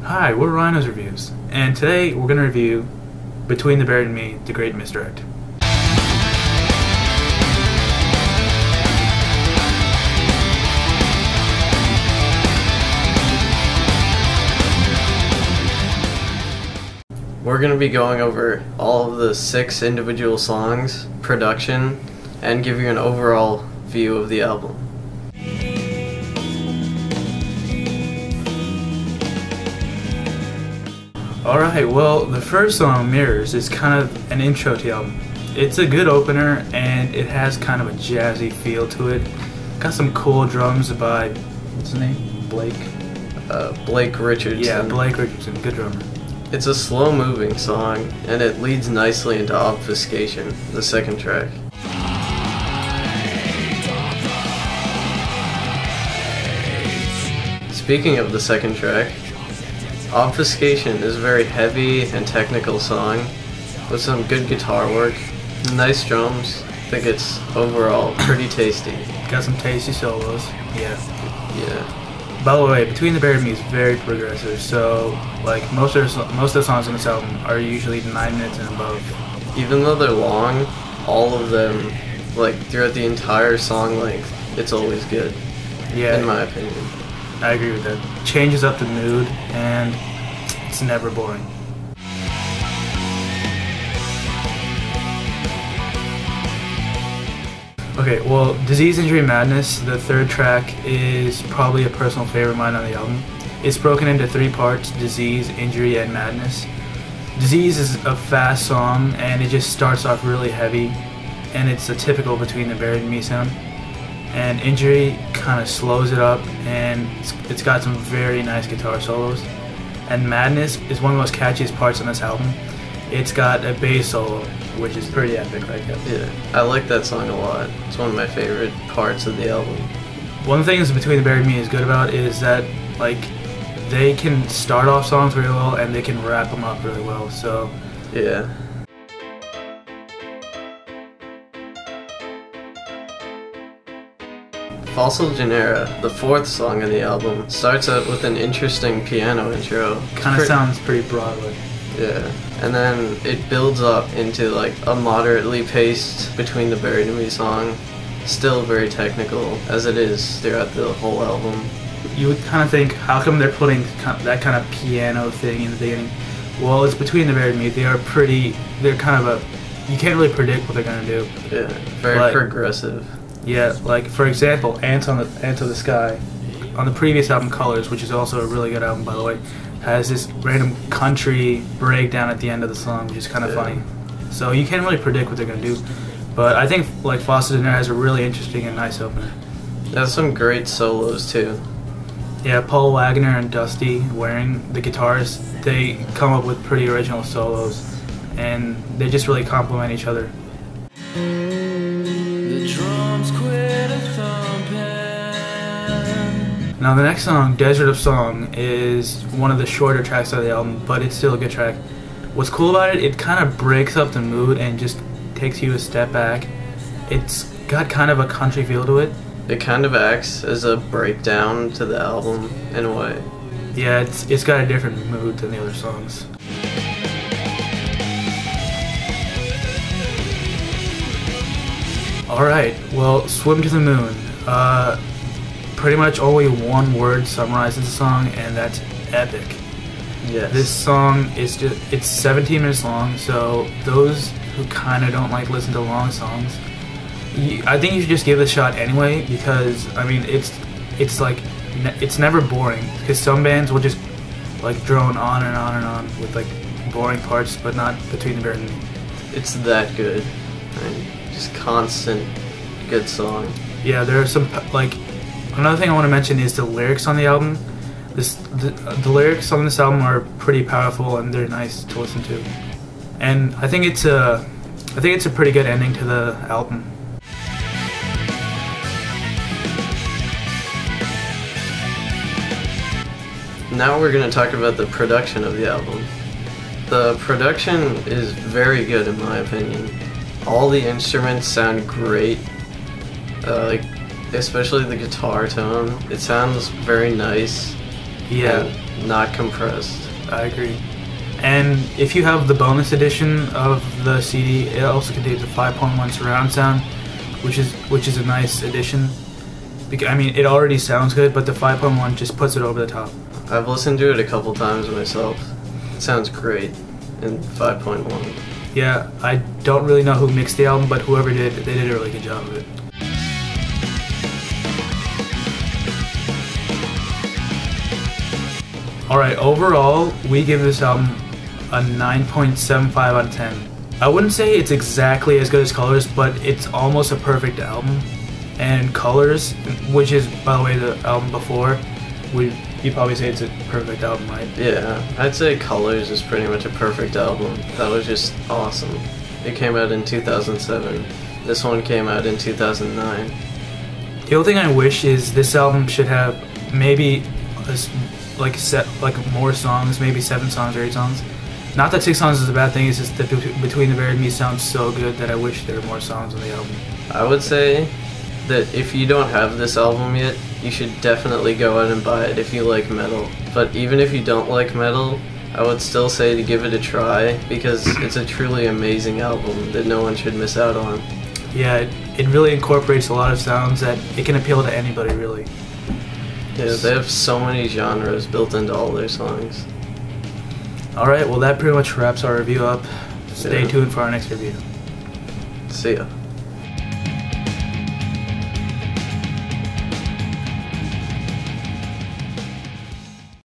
Hi, we're Rhino's Reviews, and today we're going to review Between the Buried and Me, The Great Misdirect. We're going to be going over all of the 6 individual songs, production, and give you an overall view of the album. Alright, well, the first song, Mirrors, is kind of an intro to the album. It's a good opener, and it has kind of a jazzy feel to it. Got some cool drums by, what's his name? Blake Richardson. Yeah, Blake Richardson, good drummer. It's a slow-moving song, and it leads nicely into Obfuscation, the second track. Speaking of the second track, Obfuscation is a very heavy and technical song with some good guitar work, nice drums. I think it's overall pretty tasty. Got some tasty solos, yeah. Yeah. By the way, Between the Buried and Me is very progressive, so like most of the songs on this album are usually 9 minutes and above. Even though they're long, all of them, like throughout the entire song length, it's always good. Yeah. In my opinion. I agree with that. Changes up the mood, and it's never boring. Okay, well, Disease, Injury, Madness, the third track, is probably a personal favorite of mine on the album. It's broken into 3 parts, Disease, Injury, and Madness. Disease is a fast song, and it just starts off really heavy, and it's a typical Between the Buried and Me sound. And Injury kind of slows it up, and it's got some very nice guitar solos. And Madness is one of the most catchiest parts on this album. It's got a bass solo, which is pretty epic, right? Yeah, I like that song a lot. It's one of my favorite parts of the album. One of the things Between the Buried and Me is good about is that, like, they can start off songs really well and they can wrap them up really well, so... Yeah. Fossil Genera, the 4th song of the album, starts out with an interesting piano intro. Kind of sounds pretty Broadway. Yeah, and then it builds up into like a moderately paced Between the Buried and Me song. Still very technical, as it is throughout the whole album. You would kind of think, how come they're putting that kind of piano thing in the beginning? Well, it's Between the Buried and Me. They're kind of a, you can't really predict what they're going to do. Yeah, very progressive. Yeah, like for example, Ants of the Sky, on the previous album Colors, which is also a really good album by the way, has this random country breakdown at the end of the song, which is kind of funny. So you can't really predict what they're gonna do, but I think like Fossil Genera has a really interesting and nice opener. There's some great solos too. Yeah, Paul Wagner and Dusty Waring, the guitarists, they come up with pretty original solos, and they just really complement each other. Now the next song, Desert of Song, is one of the shorter tracks of the album, but it's still a good track. What's cool about it, it kind of breaks up the mood and just takes you a step back. It's got kind of a country feel to it. It kind of acts as a breakdown to the album, in a way. Yeah, it's got a different mood than the other songs. Alright, well, Swim to the Moon. Pretty much only one word summarizes the song, and that's epic. Yes. This song is it's 17 minutes long, so those who kind of don't like listen to long songs, I think you should just give it a shot anyway, because I mean it's like it's never boring, because some bands will just like drone on and on and on with like boring parts, but not Between the Buried and Me. It's that good. I mean, just constant good song. Yeah, there are some like. Another thing I want to mention is the lyrics on the album. The lyrics on this album are pretty powerful and they're nice to listen to. And I think it's a pretty good ending to the album. Now we're going to talk about the production of the album. The production is very good in my opinion. All the instruments sound great. Like especially the guitar tone. It sounds very nice. Yeah. not compressed. I agree. And if you have the bonus edition of the CD, it also contains a 5.1 surround sound, which is a nice addition. I mean, it already sounds good, but the 5.1 just puts it over the top. I've listened to it a couple times myself. It sounds great in 5.1. Yeah, I don't really know who mixed the album, but whoever did, they did a really good job of it. Alright, overall, we give this album a 9.75 out of 10. I wouldn't say it's exactly as good as Colors, but it's almost a perfect album. And Colors, which is, by the way, the album before, you'd probably say it's a perfect album, right? Yeah, I'd say Colors is pretty much a perfect album. That was just awesome. It came out in 2007. This one came out in 2009. The only thing I wish is this album should have maybe more songs, maybe 7 songs or 8 songs. Not that 6 songs is a bad thing, it's just that Between the Bear and Me sounds so good that I wish there were more songs on the album. I would say that if you don't have this album yet, you should definitely go out and buy it if you like metal. But even if you don't like metal, I would still say to give it a try, because it's a truly amazing album that no one should miss out on. Yeah, it really incorporates a lot of sounds that it can appeal to anybody, really. Yeah, they have so many genres built into all their songs. Alright, well that pretty much wraps our review up. Stay tuned for our next review. See ya.